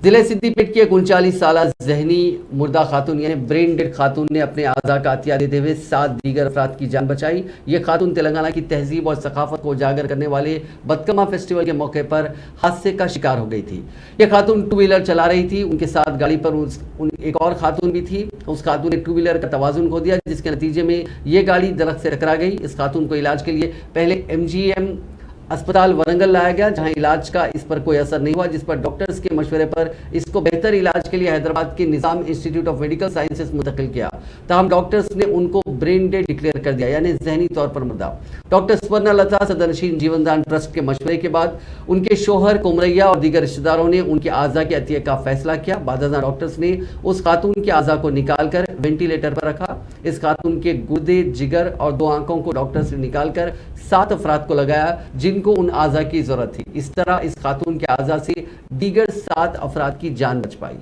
ضلع سدھی پیٹ کی ایک 39 سالہ ذہنی مردہ خاتون یعنی برین ڈیڈ خاتون نے اپنے اعضاء کا عطیہ دیتے ہوئے 7 دیگر افراد کی جان بچائی۔ یہ خاتون تلنگانہ کی تہذیب اور ثقافت کو اجاگر کرنے والے بتکما فیسٹیول کے موقع پر حادثے کا شکار ہو گئی تھی۔ یہ خاتون 2 ویلر چلا رہی تھی، ان کے ساتھ گاڑی پر ایک اور خاتون بھی تھی۔ اس خاتون نے 2 ویلر کا توازن کھو دیا، جس کے نتیجے میں یہ گاڑی درخت سے ٹکرا گئی۔ اس خاتون کو علاج کے لیے پہلے MGM اسپتال ورنگل لایا گیا، جہاں علاج کا اس پر کوئی اثر نہیں ہوا، جس پر ڈاکٹرز کے مشورے پر اس کو بہتر علاج کے لیے حیدرآباد کے نظام انسٹی ٹیوٹ آف میڈیکل سائنسز منتقل کیا۔ تاہم ڈاکٹرز نے ان کو برین ڈیڈ ڈکلیئر کر دیا، یعنی ذہنی طور پر مردہ۔ ڈاکٹر سورنا لتا صدر نشین جیون دان ٹرسٹ کے مشورے کے بعد ان کے شوہر کومریا اور دیگر رشتہ داروں نے ان کے اعضاء کے عطیے کا فیصلہ کیا۔ بعد ازاں ڈاکٹرز نے اس خاتون کے اعضاء کو نکال کر وینٹیلیٹر پر رکھا۔ اس خاتون کے گردے، جگر اور 2 آنکھوں کو ڈاکٹرز نے نکال کر 7 افراد کو لگایا جن کو ان اعضاء کی ضرورت تھی۔ اس طرح اس خاتون کے اعضاء سے دیگر 7 افراد کی جان بچ پائی۔